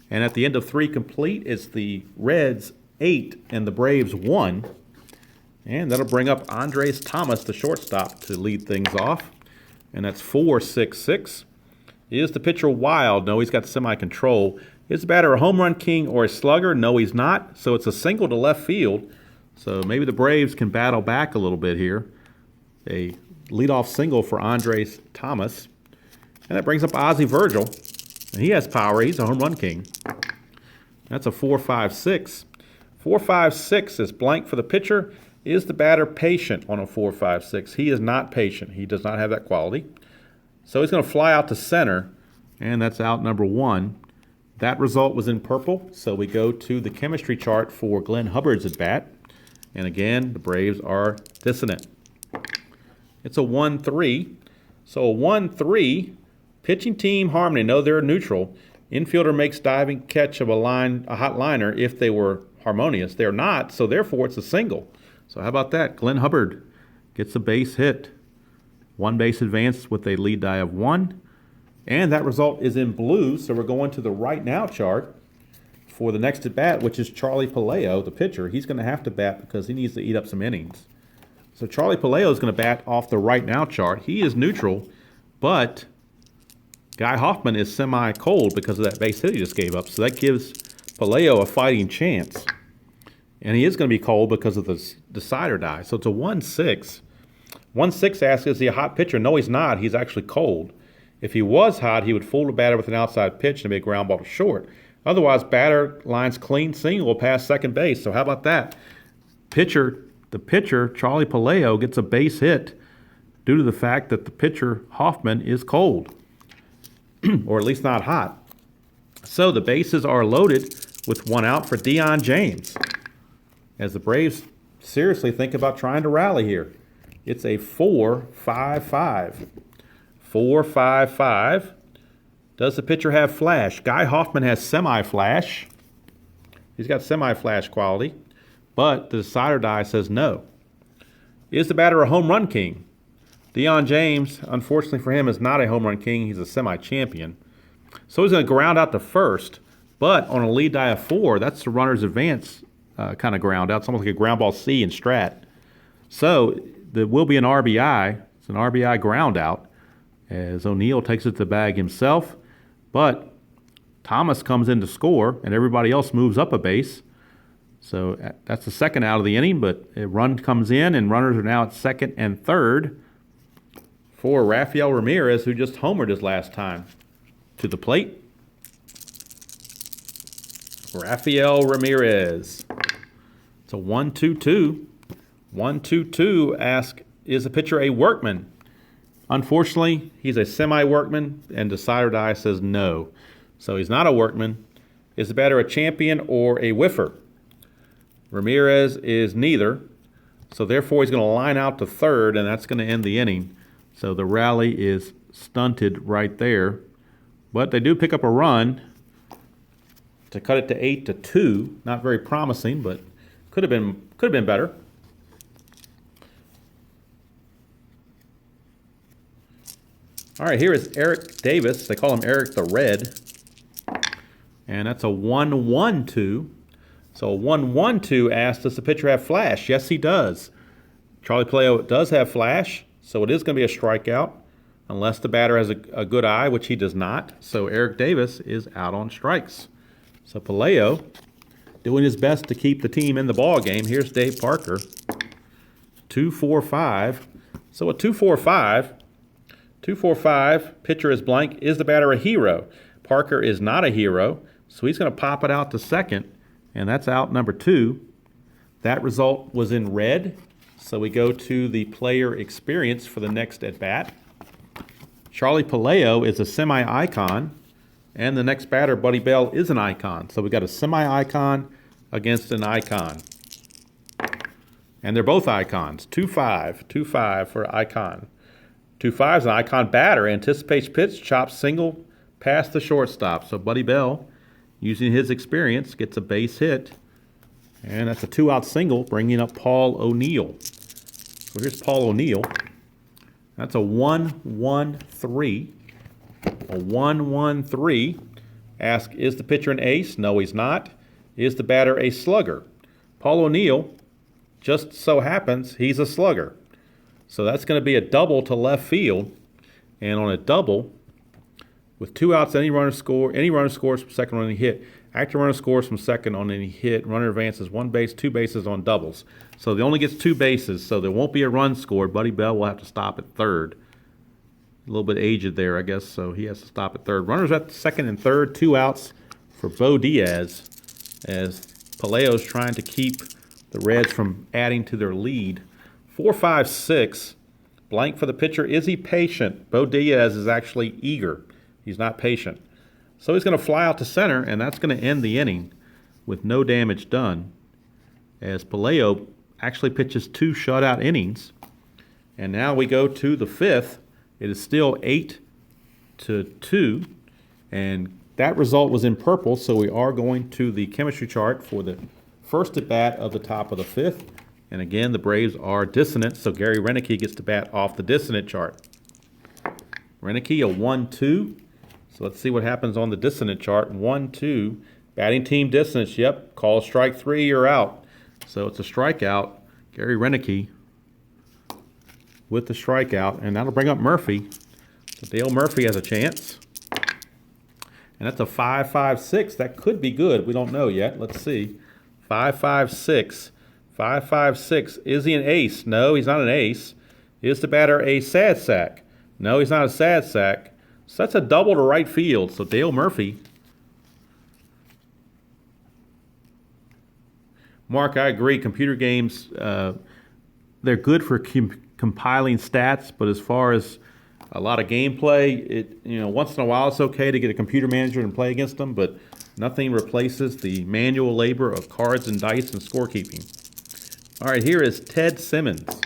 and at the end of 3 complete, it's the Reds 8 and the Braves 1, and that'll bring up Andres Thomas, the shortstop, to lead things off, and that's 4-6-6. Is the pitcher wild? No, he's got semi-control. Is the batter a home run king or a slugger? No, he's not. So it's a single to left field. So maybe the Braves can battle back a little bit here. A leadoff single for Andres Thomas. And that brings up Ozzie Virgil. And he has power. He's a home run king. That's a 4-5-6. 4-5-6 is blank for the pitcher. Is the batter patient on a 4-5-6? He is not patient. He does not have that quality. So he's going to fly out to center, and that's out number 1. That result was in purple, so we go to the chemistry chart for Glenn Hubbard's at bat. And again, the Braves are dissonant. It's a 1-3. So a 1-3, pitching team harmony. No, they're neutral. Infielder makes diving catch of a hot liner if they were harmonious. They're not, so therefore it's a single. So how about that? Glenn Hubbard gets a base hit. 1 base advance with a lead die of 1. And that result is in blue, so we're going to the right now chart for the next at bat, which is Charlie Palaio, the pitcher. He's going to have to bat because he needs to eat up some innings. So Charlie Palaio is going to bat off the right now chart. He is neutral, but Guy Hoffman is semi-cold because of that base hit he just gave up. So that gives Palaio a fighting chance. And he is going to be cold because of the decider die. So it's a 1-6. 1-6 asks, is he a hot pitcher? No, he's not. He's actually cold. If he was hot, he would fool the batter with an outside pitch and make a ground ball to short. Otherwise, batter lines clean single past second base. So how about that? The pitcher, Charlie Palaio, gets a base hit due to the fact that the pitcher, Hoffman, is cold, or at least not hot. So the bases are loaded with 1 out for Deion James, as the Braves seriously think about trying to rally here. It's a 4-5-5. 4-5-5. Does the pitcher have flash? Guy Hoffman has semi-flash. He's got semi-flash quality, but the decider die says no. Is the batter a home run king? Deion James, unfortunately for him, is not a home run king. He's a semi-champion. So he's going to ground out to first, but on a lead die of 4, that's the runner's advance kind of ground out. It's almost like a ground ball C in Strat. So there will be an RBI It's an RBI ground out as O'Neill takes it to the bag himself, but Thomas comes in to score, and everybody else moves up a base. So that's the second out of the inning, but a run comes in, and runners are now at second and third for Rafael Ramirez, who just homered his last time. To the plate, Rafael Ramirez. It's a 1-2-2. 1-2-2 asks, is the pitcher a workman? Unfortunately, he's a semi-workman, and Decide or Die says no. So he's not a workman. Is the batter a champion or a whiffer? Ramirez is neither. So therefore, he's going to line out to third, and that's going to end the inning. So the rally is stunted right there. But they do pick up a run to cut it to 8-2. Not very promising, but could have been better. All right, here is Eric Davis. They call him Eric the Red. And that's a 1-1-2. So a 1-1-2 asks, does the pitcher have flash? Yes, he does. Charlie Palaio does have flash, so it is going to be a strikeout, unless the batter has a good eye, which he does not. So Eric Davis is out on strikes. So Palaio doing his best to keep the team in the ball game. Here's Dave Parker. 2-4-5. So a 2-4-5. 2-4-5, pitcher is blank. Is the batter a hero? Parker is not a hero, so he's going to pop it out to second, and that's out number 2. That result was in red, so we go to the player experience for the next at-bat. Charlie Palaio is a semi-icon, and the next batter, Buddy Bell, is an icon. So we got a semi-icon against an icon. And they're both icons. 2-5. 2-5 for icon. 2-5 is an icon batter. Anticipates pitch, chops single past the shortstop. So Buddy Bell, using his experience, gets a base hit. And that's a 2-out single, bringing up Paul O'Neill. So here's Paul O'Neill. That's a 1-1-3. A 1-1-3. Ask, is the pitcher an ace? No, he's not. Is the batter a slugger? Paul O'Neill, just so happens, he's a slugger. So that's going to be a double to left field. And on a double, with 2 outs, any runner scores from second on any hit. Active runner scores from second on any hit. Runner advances 1 base, 2 bases on doubles. So they only gets 2 bases, so there won't be a run scored. Buddy Bell will have to stop at third. A little bit aged there, I guess, so he has to stop at third. Runners at second and third, 2 outs for Bo Diaz, as Palaio's trying to keep the Reds from adding to their lead. 4-5-6, blank for the pitcher. Is he patient? Bo Diaz is actually eager. He's not patient. So he's going to fly out to center, and that's going to end the inning with no damage done, as Palaio actually pitches 2 shutout innings. And now we go to the 5th. It is still 8-2, and that result was in purple, so we are going to the chemistry chart for the first at bat of the top of the 5th. And again, the Braves are dissonant, so Gary Renicky gets to bat off the dissonant chart. Renicky, a 1-2. So let's see what happens on the dissonant chart. 1-2. Batting team dissonance. Yep. Call strike 3, you're out. So it's a strikeout. Gary Renicky with the strikeout. And that'll bring up Murphy. So Dale Murphy has a chance. And that's a 5-5-6. That could be good. We don't know yet. Let's see. 5-5-6. 5-5-6. Is he an ace? No, he's not an ace. Is the batter a sad sack? No, he's not a sad sack. So that's a double to right field. So Dale Murphy. Mark, I agree. Computer games, they're good for compiling stats, but as far as a lot of gameplay, once in a while it's okay to get a computer manager and play against them, but nothing replaces the manual labor of cards and dice and scorekeeping. All right, here is Ted Simmons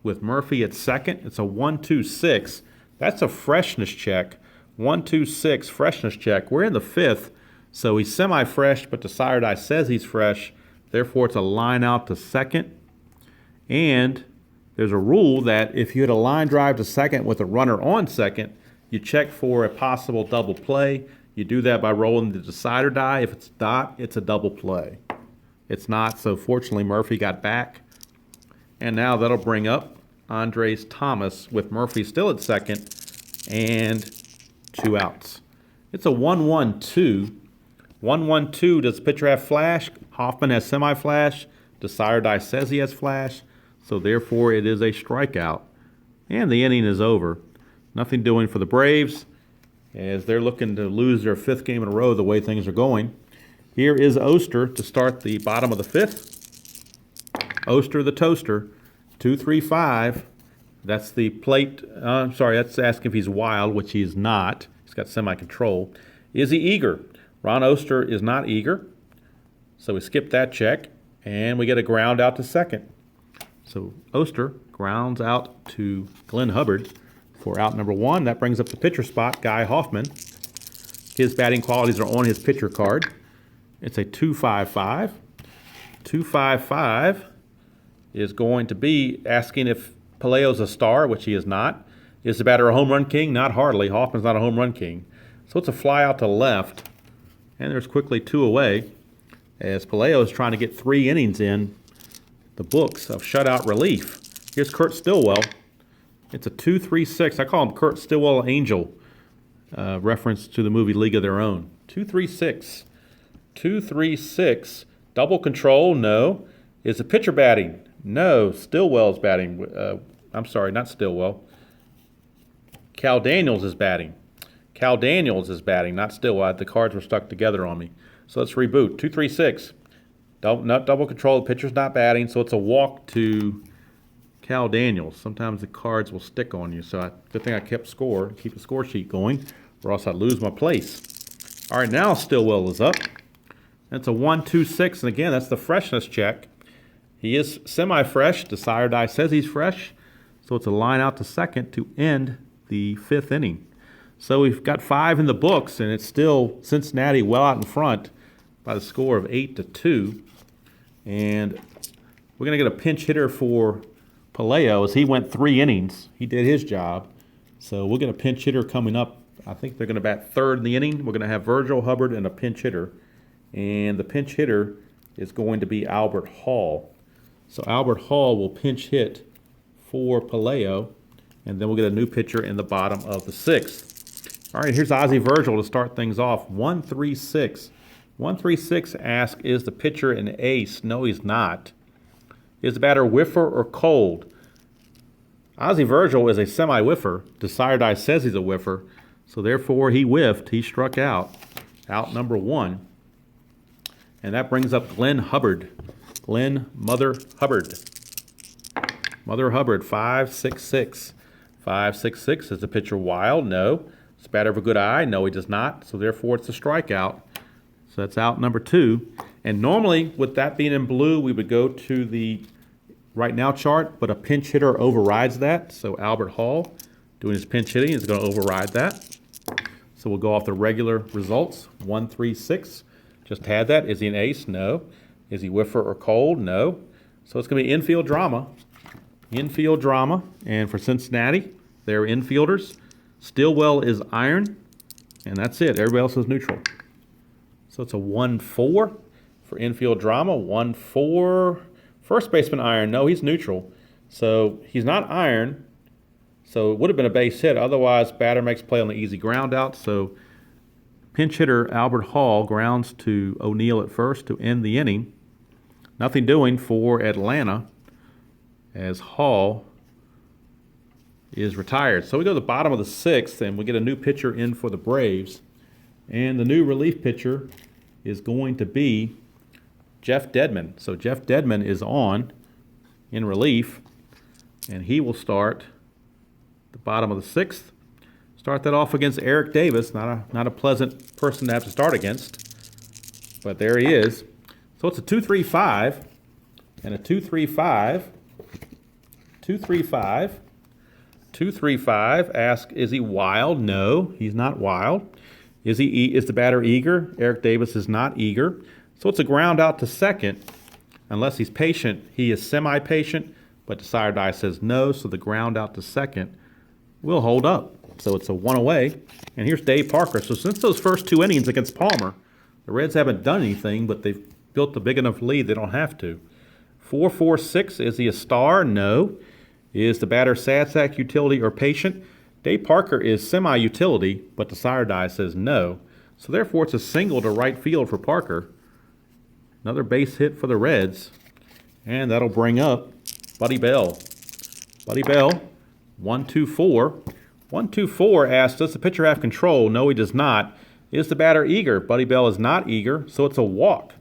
with Murphy at second. It's a 1-2-6. That's a freshness check. 1-2-6 freshness check. We're in the 5th, so he's semi-fresh, but Decide or Die says he's fresh. Therefore, it's a line out to second. And there's a rule that if you hit a line drive to second with a runner on second, you check for a possible double play. You do that by rolling the Decide or Die. If it's not, it's a double play. It's not, so fortunately Murphy got back. And now that'll bring up Andres Thomas with Murphy still at second and 2 outs. It's a 1-1-2. 1-1-2. Does the pitcher have flash? Hoffman has semi-flash. Desiredi says he has flash. So therefore it is a strikeout. And the inning is over. Nothing doing for the Braves as they're looking to lose their 5th game in a row the way things are going. Here is Oster to start the bottom of the 5th. Oster the toaster, 2-3-5. That's the plate. That's asking if he's wild, which he is not. He's got semi-control. Is he eager? Ron Oster is not eager. So we skip that check, and we get a ground out to second. So Oster grounds out to Glenn Hubbard for out number 1. That brings up the pitcher spot, Guy Hoffman. His batting qualities are on his pitcher card. It's a 2-5-5. 2-5-5 is going to be asking if Paleo's a star, which he is not. Is the batter a home run king? Not hardly. Hoffman's not a home run king. So it's a fly out to left, and there's quickly 2 away as Paleo is trying to get 3 innings in the books of shutout relief. Here's Kurt Stillwell. It's a 2-3-6. I call him Kurt Stillwell Angel, reference to the movie League of Their Own. 2-3-6. 2-3-6. Double control, no. Is the pitcher batting? No. Stillwell's batting. I'm sorry, not Stillwell. Cal Daniels is batting. Cal Daniels is batting, not Stillwell. The cards were stuck together on me. So let's reboot. 2-3-6. Not double control. The pitcher's not batting, so it's a walk to Cal Daniels. Sometimes the cards will stick on you, so good thing I kept score. Keep the score sheet going, or else I'd lose my place. All right, now Stillwell is up. That's a 1-2-6, and again, that's the freshness check. He is semi-fresh. Desiredi says he's fresh, so it's a line out to second to end the 5th inning. So we've got 5 in the books, and it's still Cincinnati well out in front by the score of 8-2. And we're going to get a pinch hitter for Paleo as he went 3 innings. He did his job. So we'll get a pinch hitter coming up. I think they're going to bat 3rd in the inning. We're going to have Virgil Hubbard and a pinch hitter. And the pinch hitter is going to be Albert Hall. So Albert Hall will pinch hit for Paleo, and then we'll get a new pitcher in the bottom of the 6th. All right, here's Ozzie Virgil to start things off. 1-3-6. 1-3-6 asks, is the pitcher an ace? No, he's not. Is the batter whiffer or cold? Ozzie Virgil is a semi-whiffer. Desiredi says he's a whiffer, so therefore he whiffed. He struck out. Out number 1. And that brings up Glenn Hubbard. Glenn Mother Hubbard. Mother Hubbard, 5-6-6. 5-6-6. Is the pitcher wild? No. Is the batter of a good eye? No, he does not. So therefore it's a strikeout. So that's out number 2. And normally, with that being in blue, we would go to the right now chart, but a pinch hitter overrides that. So Albert Hall doing his pinch hitting is going to override that. So we'll go off the regular results. 1-3-6. Just had that. Is he an ace? No. Is he whiffer or cold? No. So it's going to be infield drama. Infield drama. And for Cincinnati, they're infielders. Stillwell is iron. And that's it. Everybody else is neutral. So it's a 1-4 for infield drama. 1-4. First baseman iron. No, he's neutral. So he's not iron. So it would have been a base hit. Otherwise, batter makes play on the easy ground out. So pinch hitter Albert Hall grounds to O'Neill at first to end the inning. Nothing doing for Atlanta as Hall is retired. So we go to the bottom of the 6th, and we get a new pitcher in for the Braves. And the new relief pitcher is going to be Jeff Dedman. So Jeff Dedman is on in relief, and he will start the bottom of the 6th. Start that off against Eric Davis. Not a pleasant person to have to start against, but there he is. So it's a 2-3-5 and a 2-3-5. 2-3-5. 2-3-5. Ask, is he wild? No, he's not wild. Is the batter eager? Eric Davis is not eager. So it's a ground out to second. Unless he's patient, he is semi-patient, but Desiredi says no, so the ground out to second will hold up. So it's a 1 away. And here's Dave Parker. So since those first 2 innings against Palmer, the Reds haven't done anything, but they've built a big enough lead they don't have to. 4-4-6, is he a star? No. Is the batter sad sack, utility, or patient? Dave Parker is semi-utility, but the sire die says no. So therefore, it's a single to right field for Parker. Another base hit for the Reds. And that'll bring up Buddy Bell. Buddy Bell, 1-2-4. 1-2-4 asks, does the pitcher have control? No, he does not. Is the batter eager? Buddy Bell is not eager, so it's a walk.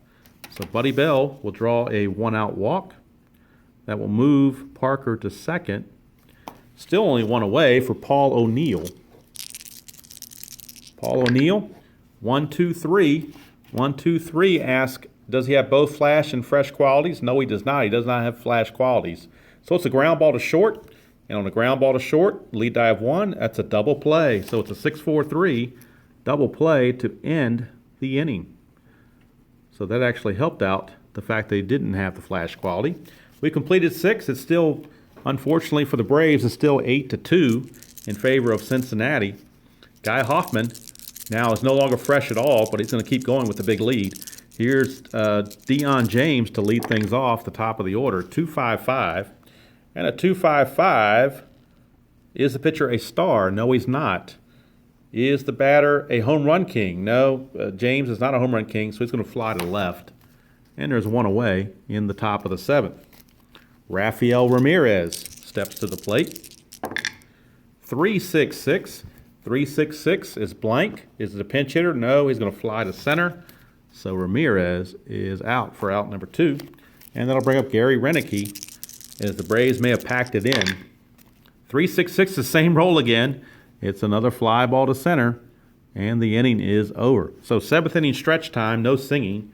So Buddy Bell will draw a one-out walk. That will move Parker to second. Still only one away for Paul O'Neill. Paul O'Neill, 1-2-3. 1-2-3 asks, does he have both flash and fresh qualities? No, he does not. He does not have flash qualities. So it's a ground ball to short. And on a ground ball to short, lead die of 1, that's a double play. So it's a 6-4-3 double play to end the inning. So that actually helped out the fact they didn't have the flash quality. We completed 6. It's still, unfortunately for the Braves, it's still 8-2 in favor of Cincinnati. Guy Hoffman now is no longer fresh at all, but he's going to keep going with the big lead. Here's Deion James to lead things off the top of the order, 2.55. And a 2.55, is the pitcher a star? No, he's not. Is the batter a home run king? No, James is not a home run king, so he's going to fly to the left. And there's one away in the top of the 7th. Rafael Ramirez steps to the plate. 3.66. 3.66 is blank. Is it a pinch hitter? No, he's going to fly to center. So Ramirez is out for out number 2. And that'll bring up Gary Renicky, as the Braves may have packed it in. 3.66, the same roll again. It's another fly ball to center, and the inning is over. So 7th inning stretch time, no singing,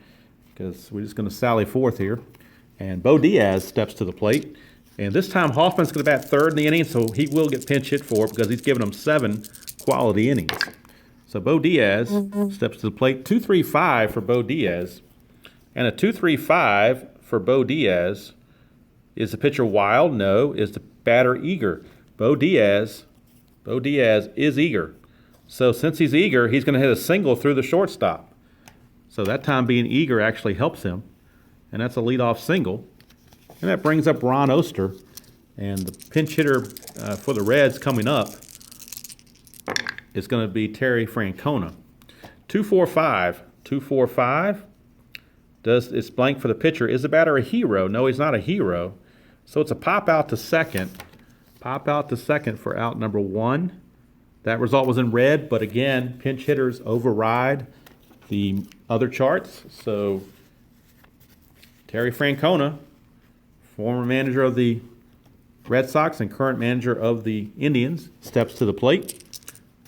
because we're just going to sally forth here. And Bo Diaz steps to the plate. And this time Hoffman's going to bat 3rd in the inning, so he will get pinch hit for because he's given them 7 quality innings. So Bo Diaz steps to the plate. 2.35 for Bo Diaz. And a 2.35 for Bo Diaz. Is the pitcher wild? No. Is the batter eager? Bo Diaz is eager. So since he's eager, he's going to hit a single through the shortstop. So that time being eager actually helps him. And that's a leadoff single. And that brings up Ron Oster. And the pinch hitter for the Reds coming up is going to be Terry Francona. 2.45. 2.45. It's blank for the pitcher. Is the batter a hero? No, he's not a hero. So it's a pop out to second. Pop out to second for out number 1. That result was in red, but again, pinch hitters override the other charts. So Terry Francona, former manager of the Red Sox and current manager of the Indians, steps to the plate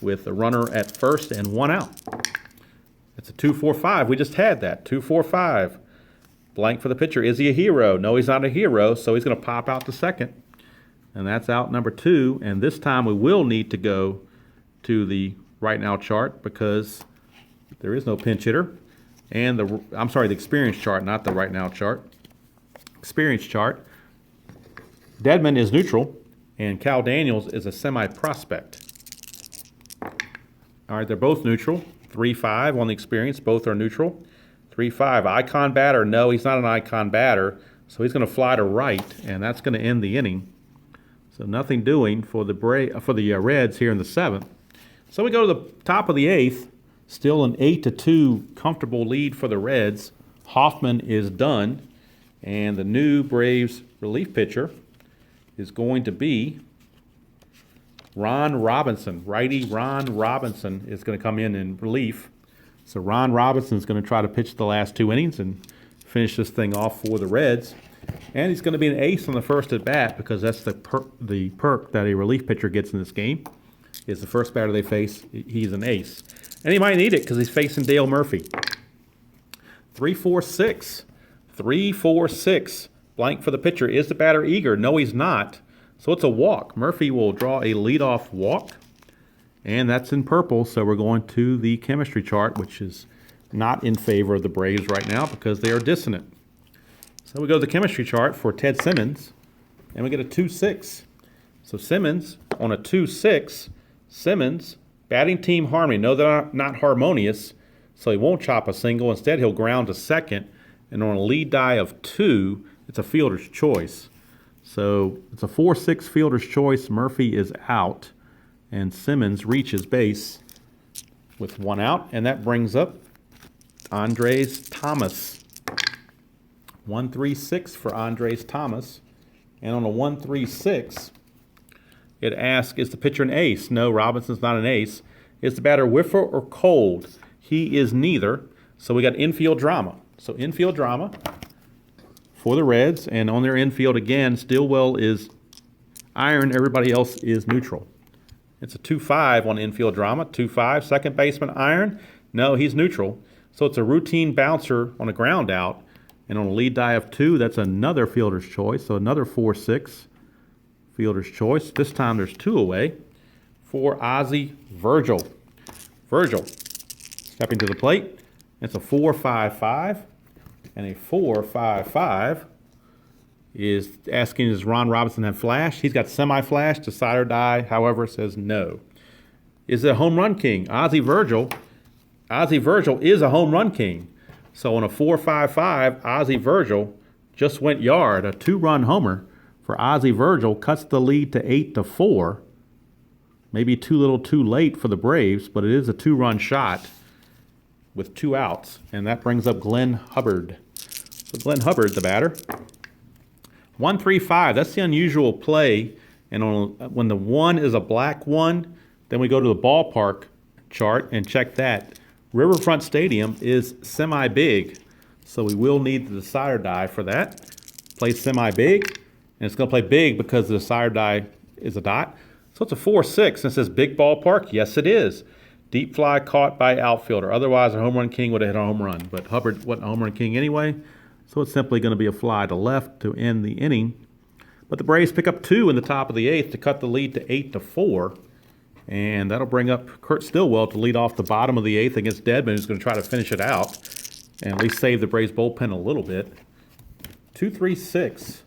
with a runner at first and 1 out. It's a 2.45. We just had that. 2.45. Blank for the pitcher. Is he a hero? No, he's not a hero, so he's going to pop out to second. And that's out number 2. And this time we will need to go to the right now chart because there is no pinch hitter. And the experience chart, not the right now chart. Experience chart. Dedman is neutral, and Cal Daniels is a semi-prospect. All right, they're both neutral. 3.5 on the experience. Both are neutral. 3.5. Icon batter. No, he's not an icon batter. So he's going to fly to right, and that's going to end the inning. So nothing doing for the Reds here in the 7th. So we go to the top of the 8th. Still an 8-2 comfortable lead for the Reds. Hoffman is done, and the new Braves relief pitcher is going to be Ron Robinson. Righty Ron Robinson is going to come in relief. So Ron Robinson is going to try to pitch the last 2 innings and finish this thing off for the Reds. And he's going to be an ace on the first at bat because that's the perk that a relief pitcher gets in this game. Is the first batter they face, he's an ace. And he might need it because he's facing Dale Murphy. 3.46. 3.46. Blank for the pitcher. Is the batter eager? No, he's not. So it's a walk. Murphy will draw a leadoff walk. And that's in purple, so we're going to the chemistry chart, which is not in favor of the Braves right now because they are dissonant. So we go to the chemistry chart for Ted Simmons, and we get a 2.6. So Simmons, on a 2.6, Simmons, batting team harmony. No, they're not harmonious, so he won't chop a single. Instead, he'll ground to second, and on a lead die of 2, it's a fielder's choice. So it's a 4-6 fielder's choice. Murphy is out, and Simmons reaches base with 1 out, and that brings up Andres Thomas. 1-3-6 for Andres Thomas, and on a 1-3-6, it asks, is the pitcher an ace? No, Robinson's not an ace. Is the batter whiffer or cold? He is neither. So we got infield drama. So infield drama for the Reds, and on their infield again, Stillwell is iron, everybody else is neutral. It's a 2-5 on infield drama, 2-5. Second baseman iron, no, he's neutral. So it's a routine bouncer on a ground out, and on a lead die of 2, that's another fielder's choice. So another 4-6 fielder's choice. This time there's 2 away for Ozzie Virgil. Virgil stepping to the plate. It's a 4-5-5, and a 4-5-5 is asking, does Ron Robinson have flash? He's got semi-flash, decide or die, however, says no. Is it a home run king? Ozzie Virgil is a home run king. So on a 4-5-5, Ozzie Virgil just went yard. A 2-run homer for Ozzie Virgil cuts the lead to 8-4. Maybe too little too late for the Braves, but it is a 2-run shot with 2 outs. And that brings up Glenn Hubbard. So Glenn Hubbard, the batter. 1-3-5, that's the unusual play. And when the 1 is a black 1, then we go to the ballpark chart and check that. Riverfront Stadium is semi-big, so we will need the decider die for that. Play semi-big, and it's going to play big because the decider die is a dot. So it's a 4-6, and it says big ballpark. Yes, it is. Deep fly caught by outfielder. Otherwise, a home run king would have hit a home run, but Hubbard wasn't a home run king anyway, so it's simply going to be a fly to left to end the inning. But the Braves pick up 2 in the top of the 8th to cut the lead to 8-4. And that'll bring up Kurt Stillwell to lead off the bottom of the 8th against Dedman, who's going to try to finish it out and at least save the Braves bullpen a little bit. 2-3-6.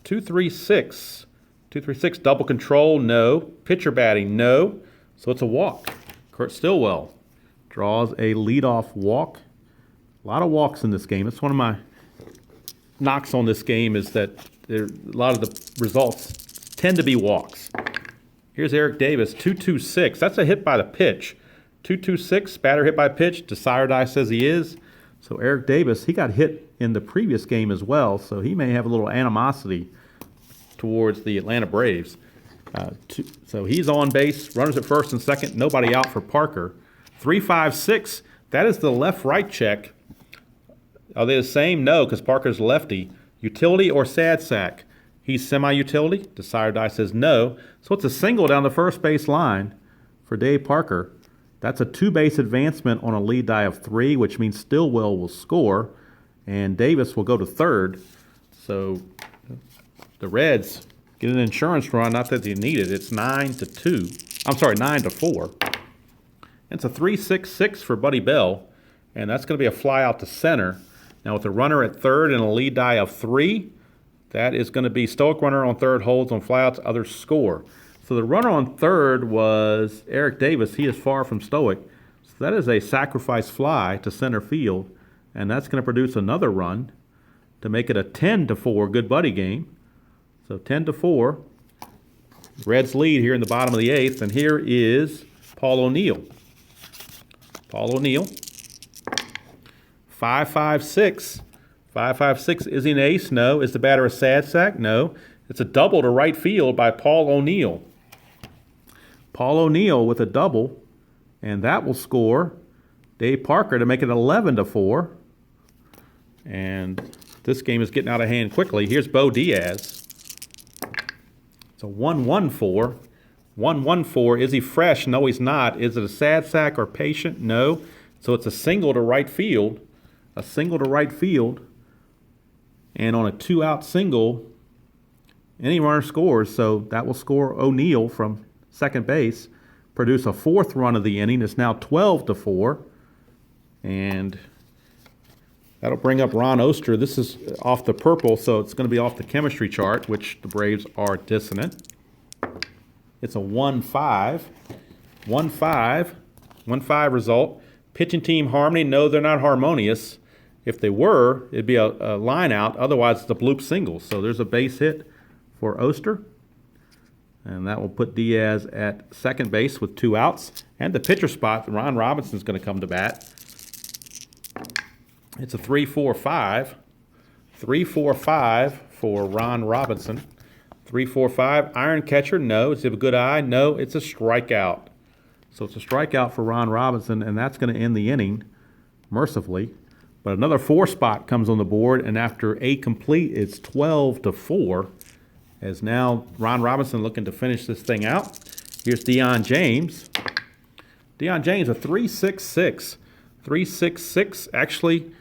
2-3-6. 2-3-6. Double control, no. Pitcher batting, no. So it's a walk. Kurt Stillwell draws a leadoff walk. A lot of walks in this game. It's one of my knocks on this game is that a lot of the results tend to be walks. Here's Eric Davis, 2-2-6. That's a hit by the pitch. 2-2-6, batter hit by pitch. Desire die says he is. So Eric Davis, he got hit in the previous game as well, so he may have a little animosity towards the Atlanta Braves. So he's on base, runners at first and second, nobody out for Parker. 3-5-6, that is the left-right check. Are they the same? No, because Parker's lefty. Utility or sad sack? He's semi-utility. Desire die says no. So it's a single down the first base line for Dave Parker. That's a 2-base advancement on a lead die of 3, which means Stillwell will score, and Davis will go to third. So the Reds get an insurance run, not that they need it. It's 9-2. I'm sorry, 9-4. It's a 3-6-6 for Buddy Bell, and that's going to be a fly out to center. Now with a runner at third and a lead die of 3, that is going to be stoic runner on third, holds on flyouts, others score. So the runner on third was Eric Davis. He is far from stoic. So that is a sacrifice fly to center field, and that's going to produce another run to make it a 10-4 good buddy game. So 10-4. Reds lead here in the bottom of the 8th, and here is Paul O'Neill. Paul O'Neill. 5-5-6. 5-5-6, is he an ace? No. Is the batter a sad sack? No. It's a double to right field by Paul O'Neill. Paul O'Neill with a double, and that will score Dave Parker to make it 11-4. And this game is getting out of hand quickly. Here's Bo Diaz. It's a 1-1-4. 1-1-4. Is he fresh? No, he's not. Is it a sad sack or patient? No. So it's a single to right field. A single to right field. And on a 2-out single, any runner scores, so that will score O'Neill from second base, produce a 4th run of the inning. It's now 12-4, and that'll bring up Ron Oster. This is off the purple, so it's going to be off the chemistry chart, which the Braves are dissonant. It's a 1-5. 1-5 result. Pitching team harmony, no, they're not harmonious. If they were, it'd be a line out. Otherwise, it's a bloop single. So there's a base hit for Oster. And that will put Diaz at second base with 2 outs. And the pitcher spot, Ron Robinson's going to come to bat. It's a 3-4-5. 3-4-5 for Ron Robinson. 3-4-5. Iron catcher, no. Does he have a good eye? No, it's a strikeout. So it's a strikeout for Ron Robinson, and that's going to end the inning, mercifully. But another 4 spot comes on the board, and after 8 complete, it's 12-4. As now Ron Robinson looking to finish this thing out. Here's Deion James. Deion James, a 3.66. 3.66, actually,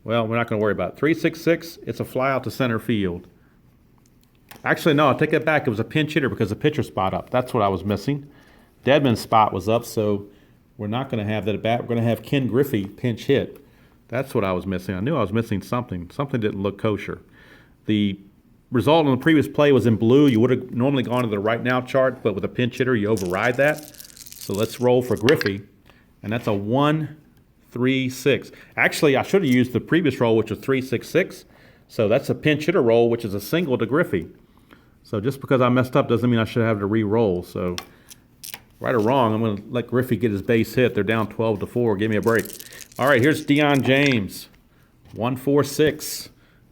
well, we're not going to worry about it. 3.66, it's a fly out to center field. Actually, no, I'll take that back. It was a pinch hitter because the pitcher spot up. That's what I was missing. Deadman's spot was up, so we're not going to have that at bat. We're going to have Ken Griffey pinch hit. That's what I was missing. I knew I was missing something. Something didn't look kosher. The result on the previous play was in blue. You would have normally gone to the right now chart, but with a pinch hitter, you override that. So let's roll for Griffey, and that's a 1-3-6. Actually, I should have used the previous roll, which was 3-6-6. So that's a pinch hitter roll, which is a single to Griffey. So just because I messed up doesn't mean I should have to re-roll. So right or wrong, I'm going to let Griffey get his base hit. They're down 12-4. Give me a break. All right, here's Deion James. 1-4-6.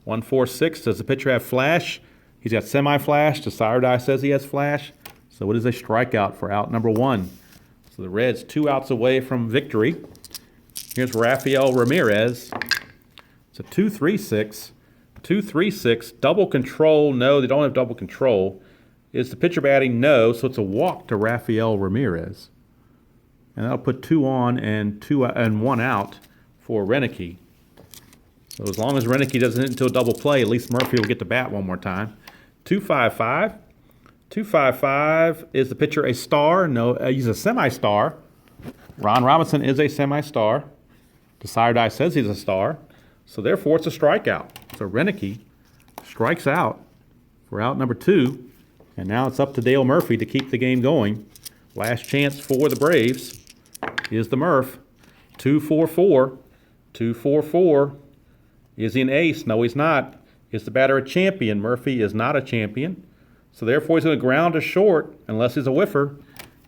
1-4-6. Does the pitcher have flash? He's got semi-flash. The sire die says he has flash. So it is a strikeout for out number 1. So the Reds 2 outs away from victory. Here's Rafael Ramirez. It's a 2-3-6. 2-3-6. Double control. No, they don't have double control. Is the pitcher batting? No. So it's a walk to Rafael Ramirez. And that'll put 2 on and 1 out for Renicky. So as long as Renicky doesn't hit into a double play, at least Murphy will get the bat one more time. 2-5-5. 2-5-5. Is the pitcher a star? No, he's a semi-star. Ron Robinson is a semi-star. The sire die says he's a star. So therefore, it's a strikeout. So Renicky strikes out for out number 2. And now it's up to Dale Murphy to keep the game going. Last chance for the Braves is the Murph. 2-4-4. 2-4-4. Is he an ace? No, he's not. Is the batter a champion? Murphy is not a champion. So therefore, he's going to ground to short unless he's a whiffer.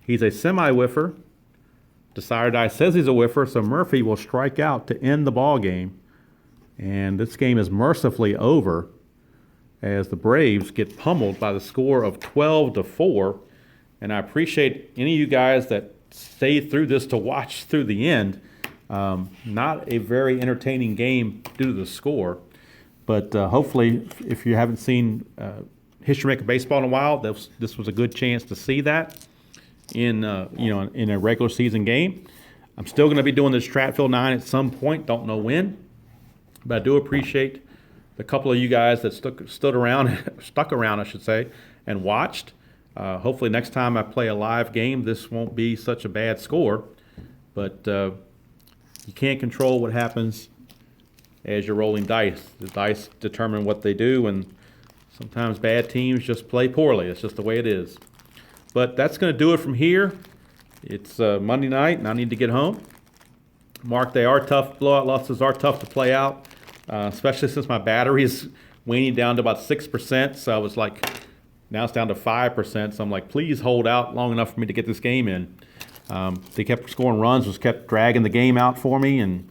He's a semi-whiffer. The sire die says he's a whiffer, so Murphy will strike out to end the ball game. And this game is mercifully over as the Braves get pummeled by the score of 12-4. And I appreciate any of you guys that stayed through this to watch through the end. Not a very entertaining game due to the score, but hopefully, if you haven't seen History Maker Baseball in a while, this was a good chance to see that in in a regular season game. I'm still going to be doing this Stratfield 9 at some point. Don't know when, but I do appreciate the couple of you guys that stuck around, I should say, and watched. Hopefully, next time I play a live game, this won't be such a bad score, but. You can't control what happens as you're rolling dice. The dice determine what they do, and sometimes bad teams just play poorly. It's just the way it is. But that's going to do it from here. It's Monday night, and I need to get home. Mark, they are tough. Blowout losses are tough to play out, especially since my battery is waning down to about 6%. So I was like, now it's down to 5%. So I'm like, please hold out long enough for me to get this game in. They kept scoring runs, just kept dragging the game out for me, and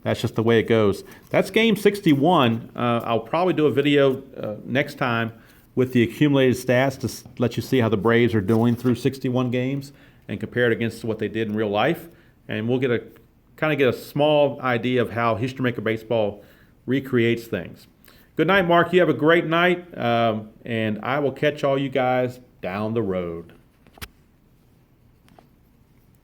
that's just the way it goes. That's game 61. I'll probably do a video next time with the accumulated stats to let you see how the Braves are doing through 61 games and compare it against what they did in real life. And we'll get a small idea of how History Maker Baseball recreates things. Good night, Mark. You have a great night, and I will catch all you guys down the road.